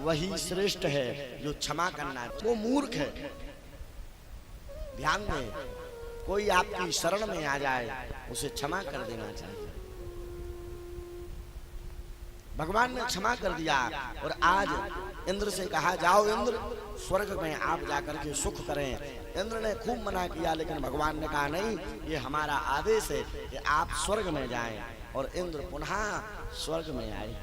वही श्रेष्ठ है जो क्षमा करना है। वो मूर्ख है। ध्यान दें, कोई आपकी शरण में आ जाए उसे क्षमा कर देना चाहिए। भगवान ने क्षमा कर दिया और आज इंद्र से कहा जाओ इंद्र स्वर्ग में आप जाकर के सुख करें। इंद्र ने खूब मना किया लेकिन भगवान ने कहा नहीं, ये हमारा आदेश है कि आप स्वर्ग में जाएं। और इंद्र पुनः स्वर्ग में आए।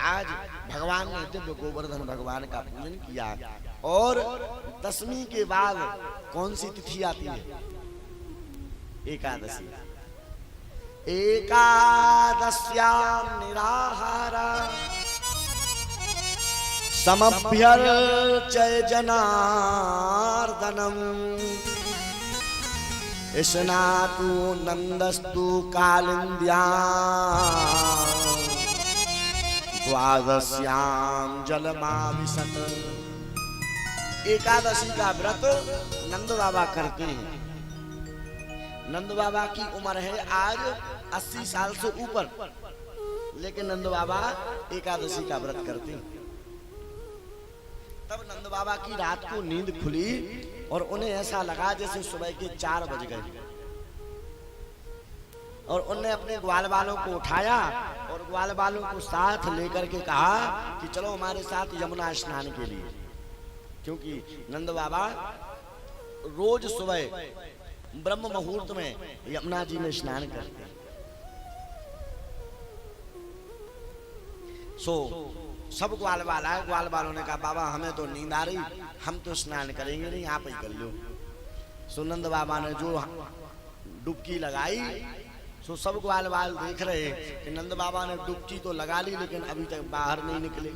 आज भगवान ने दिव्य गोवर्धन भगवान का पूजन किया। और दशमी के बाद कौन सी तिथि आती है? एकादशी। एकादश्याम निराहारा समभ्यर्चय जनार्दनम स्नातु नंदस्तु कालिंद्याम द्वादश्याम जलमाविशत। एकादशी का व्रत नंद बाबा करते हैं। नंद बाबा की उम्र है आज 80 साल से ऊपर, लेकिन नंद बाबा एकादशी का व्रत करते हैं। तब नंद बाबा की रात को नींद खुली और उन्हें ऐसा लगा जैसे सुबह के 4 बज गए। और उन्होंने अपने ग्वाल बालों को उठाया और ग्वाल बालों को साथ लेकर के कहा कि चलो हमारे साथ यमुना स्नान के लिए। क्योंकि नंद बाबा रोज सुबह ब्रह्म मुहूर्त में यमुना जी में स्नान करते हैं। सब ग्वाल बालों ने कहा बाबा हमें तो नींद आ रही, हम तो स्नान करेंगे नहीं, आप ही कर लो। नंद बाबा ने जो डुबकी लगाई सब ग्वाल बाल देख रहे कि नंद बाबा ने डुबकी तो लगा ली लेकिन अभी तक बाहर नहीं निकले।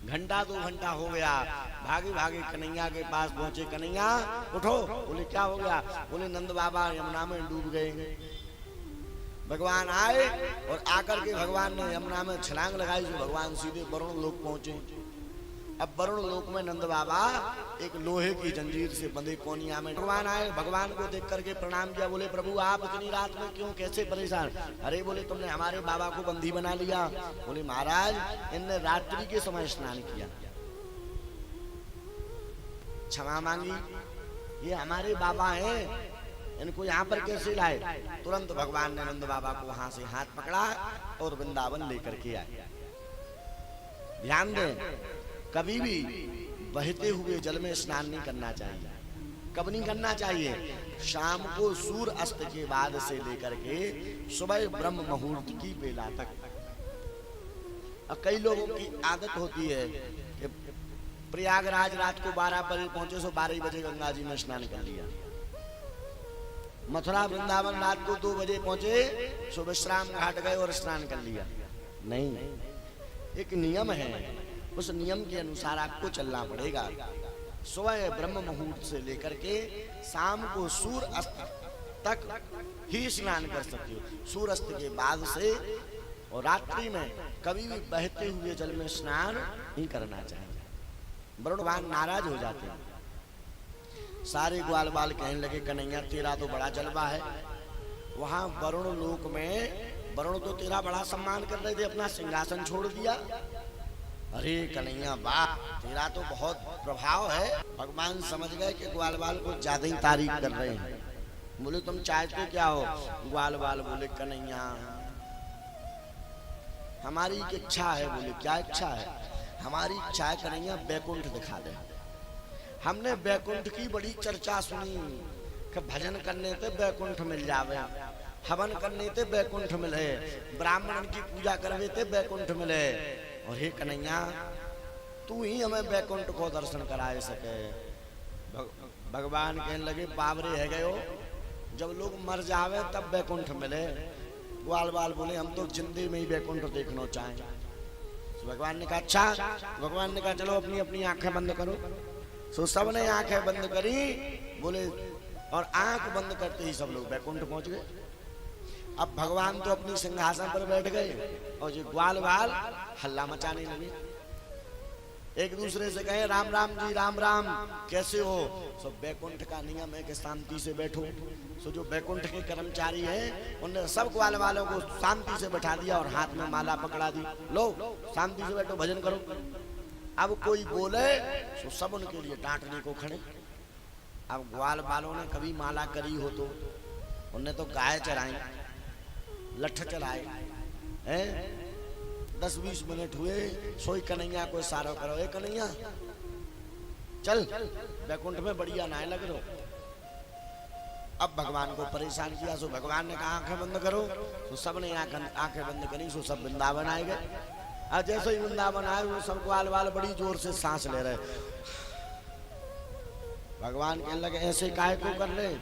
घंटा 2 घंटा हो गया, भागे भागे कन्हैया के पास पहुंचे। कन्हैया उठो। बोले क्या हो गया? बोले नंद बाबा यमुना में डूब गए। भगवान आए और आकर के भगवान ने यमुना में छलांग लगाई जो भगवान सीधे वरुण लोक पहुंचे। अब वरुण लोक में नंद बाबा एक लोहे की जंजीर से बंधे कोनिया में। भगवान आए, भगवान को देख करके प्रणाम किया। बोले प्रभु आप इतनी रात में क्यों, कैसे परेशान? अरे बोले तुमने हमारे बाबा को बंदी बना लिया। बोले महाराज इनने रात्रि के समय स्नान किया, क्षमा मांगी, ये हमारे बाबा हैं, इनको यहाँ पर कैसे लाए? तुरंत भगवान ने नंद बाबा को वहां से हाथ पकड़ा और वृंदावन लेकर के आए। ध्यान दें, कभी भी बहते हुए जल में स्नान नहीं करना चाहिए। कब नहीं करना चाहिए? शाम को सूर्य अस्त के बाद से लेकर के सुबह ब्रह्म मुहूर्त की बेला तक। अब कई लोगों की आदत होती है कि प्रयागराज रात को 12 बजे पहुंचे, 12 बजे गंगा जी में स्नान कर लिया। मथुरा वृंदावन रात को 2 बजे पहुंचे, विश्राम घाट गए और स्नान कर लिया। नहीं, एक नियम है, उस नियम के अनुसार आपको चलना पड़ेगा। सुबह ब्रह्म मुहूर्त से लेकर के शाम को सूर्य अस्त तक ही स्नान कर सकते हो। सूर्य अस्त के बाद से और रात्रि में कभी भी बहते हुए जल में स्नान नहीं करना चाहिए। भगवान नाराज हो जाते हैं। सारे ग्वाल बाल कहने लगे कन्हैया तेरा तो बड़ा जलवा है। वहां वरुण लोक में वरुण तो तेरा बड़ा सम्मान कर रहे थे, अपना सिंहासन छोड़ दिया। अरे कन्हैया वाह, तेरा तो बहुत प्रभाव है। भगवान समझ गए कि ग्वाल बाल को ज्यादा ही तारीफ कर रहे हैं। बोले तुम चाहते क्या हो? ग्वाल बाल बोले कन्हैया हमारी एक इच्छा है। बोले क्या इच्छा है? हमारी इच्छा है कन्हैया बैकुंठ दिखा दे। हमने बैकुंठ की बड़ी चर्चा सुनी कि भजन करने से बैकुंठ मिल जावे, हवन करने से बैकुंठ मिले, ब्राह्मण की पूजा करने से बैकुंठ मिले। और हे कन्हैया तू ही हमें बैकुंठ को दर्शन कराए सके। भगवान कहने लगे बाबरे है गए हो, जब लोग मर जावे तब बैकुंठ मिले। ग्वाल बाल बोले हम तो जिंदगी में ही बैकुंठ देखना चाहें। तो भगवान ने कहा अच्छा। भगवान ने कहा चलो अपनी अपनी आंखें बंद करो। सो सबने आंखें बंद करी। बोले और आंख बंद करते ही सब लोग बैकुंठ पहुंच गए। अब भगवान तो अपनी सिंहासन पर बैठ गए और जो ग्वाल बाल हल्ला मचाने लगे। एक दूसरे से कहे राम राम जी राम राम, कैसे हो? सब बैकुंठ का नियम है कि शांति से बैठो। सो जो बैकुंठ के कर्मचारी हैं उन्होंने सब ग्वाल वालों को शांति से बैठा दिया और हाथ में माला पकड़ा दी, लो शांति से बैठो भजन करो। अब कोई बोले तो सब उनके लिए डांटने को खड़े। अब ग्वाल वालों ने कभी माला करी हो तो उन्हें तो गाय चराई, लठ चलाए हैं। 10-20 मिनट हुए, सोई कन्हैया को इशारा करो, ए कन्हैया चल बैकुंठ में बढ़िया नहाए लग रहो। अब भगवान को परेशान किया, सो भगवान ने कहा आंखें बंद करो, तो सबने आंखें बंद करी। सो सब वृंदावन आए गए। और जैसे ही वृंदावन आए वो सब ग्वाल वाल बड़ी जोर से सांस ले रहे। भगवान कहने लगे ऐसे काहे को कर रहे?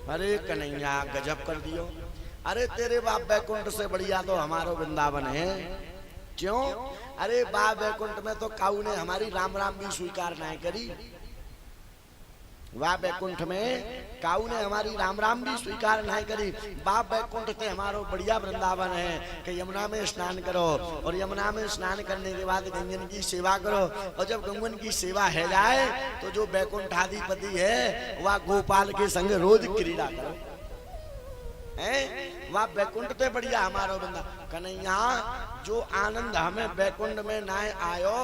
अरे कन्हैया गजब कर दियो, अरे तेरे बाप बैकुंठ से बढ़िया तो हमारो वृंदावन है। क्यों? अरे बाप बैकुंठ में तो काऊ ने हमारी राम राम भी स्वीकार नहीं करी। वाह बैकुंठ में काऊ ने हमारी राम राम भी स्वीकार नहीं करी। बाप बैकुंठ से हमारो बढ़िया वृंदावन है कि यमुना में स्नान करो और यमुना में स्नान करने के बाद गंगन की सेवा करो। और जब गंगन की सेवा है जाए तो जो बैकुंठाधिपति है वह गोपाल के संग रोज क्रीड़ा करो। वह बैकुंठ से बढ़िया हमारो वृंदा। कन्हैया जो आनंद हमें बैकुंठ में ना आयो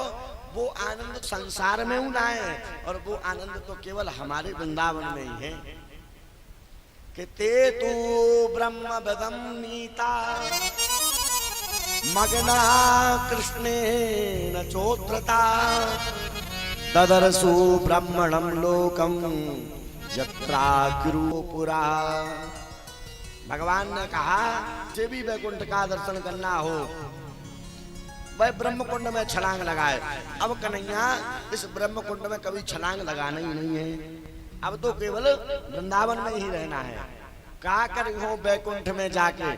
वो आनंद संसार में ना है, और वो आनंद तो केवल हमारे वृंदावन में ही है। कि ते तू ब्रह्म बदम नीता मगना कृष्णे न चोत्रता तदरसु ब्रह्मणम लोकम यत्रा किरुपुरा। भगवान ने कहा जे भी वैकुंठ का दर्शन करना हो वह ब्रह्म कुंड में छलांग लगाए। अब कन्हैया इस ब्रह्म कुंड में कभी छलांग लगाना ही नहीं है, अब तो केवल वृंदावन में ही रहना है। का कर हो बैकुंठ में जाके,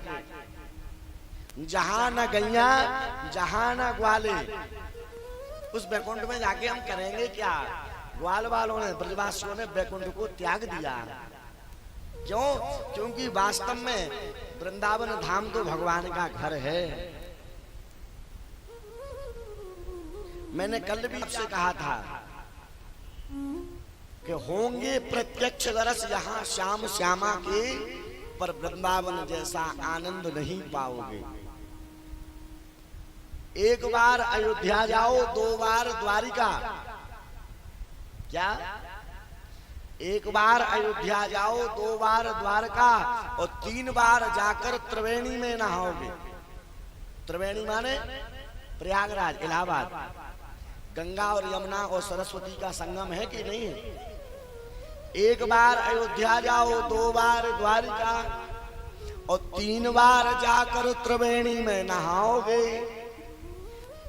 जहां न गैया जहां न ग्वाले, उस बैकुंठ में जाके हम करेंगे क्या? ग्वाल वालों ने ब्रजवासियों ने बैकुंठ को त्याग दिया। क्यों? क्योंकि वास्तव में वृंदावन धाम तो भगवान का घर है। मैंने कल भी आपसे कहा था कि होंगे प्रत्यक्ष दरस यहाँ श्याम श्यामा के, पर वृंदावन जैसा आनंद नहीं पाओगे। एक बार अयोध्या जाओ, 2 बार द्वारिका। क्या? एक बार अयोध्या जाओ, 2 बार द्वारका और 3 बार जाकर त्रिवेणी में नहाओगे। त्रिवेणी माने प्रयागराज, इलाहाबाद। गंगा और यमुना और सरस्वती का संगम है कि नहीं है? एक बार अयोध्या जाओ, 2 बार द्वारिका और 3 बार जाकर त्रिवेणी में नहाओगे।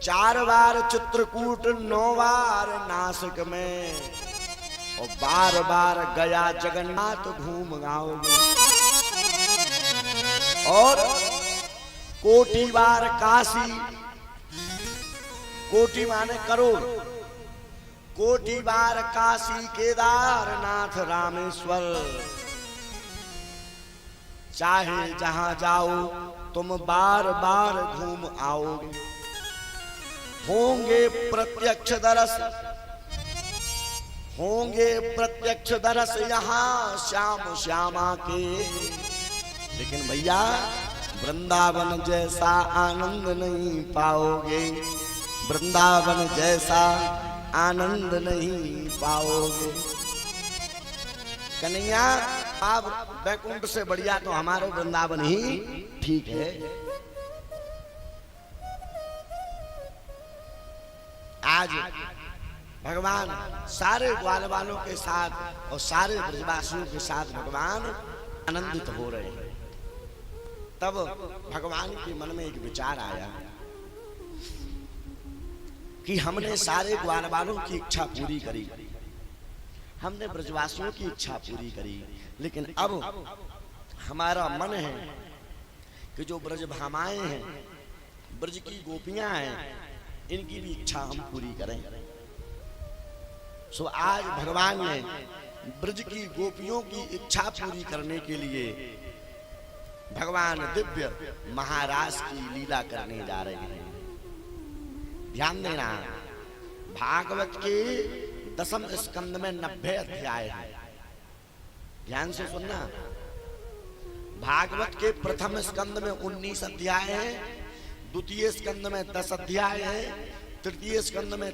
4 बार चित्रकूट, 9 बार नासिक में और 12 बार गया जगन्नाथ घूम आओगे। और कोटि बार काशी, कोटि माने करोड़, कोटि बार काशी केदारनाथ रामेश्वर। चाहे जहां जाओ तुम बार बार घूम आओगे। होंगे प्रत्यक्ष दरस, होंगे प्रत्यक्ष दरस यहाँ श्याम श्यामा के। लेकिन भैया वृंदावन जैसा आनंद नहीं पाओगे, वृंदावन जैसा आनंद नहीं पाओगे। कन्हैया आप बैकुंठ से बढ़िया तो हमारे वृंदावन ही ठीक है। आज भगवान सारे ग्वाल वालों के साथ और सारे ब्रजवासियों के साथ भगवान आनंदित हो रहे हैं। तब भगवान के मन में एक विचार आया कि हमने सारे ग्वाल वालों की इच्छा पूरी करी, हमने ब्रजवासियों की इच्छा पूरी करी, लेकिन अब हमारा मन है कि जो ब्रज भामाएं हैं, ब्रज की गोपियां हैं, इनकी भी इच्छा हम पूरी करें। सो आज भगवान ने ब्रज की गोपियों की इच्छा पूरी करने के लिए भगवान दिव्य महाराज की लीला करने जा रहे हैं। ध्यान देना, भागवत के 10वें स्कंद में 90 अध्याय है। ध्यान से सुनना। भागवत के प्रथम स्कंद में 19 अध्याय है, द्वितीय स्कंद में 10 अध्याय है, तृतीय स्कंद में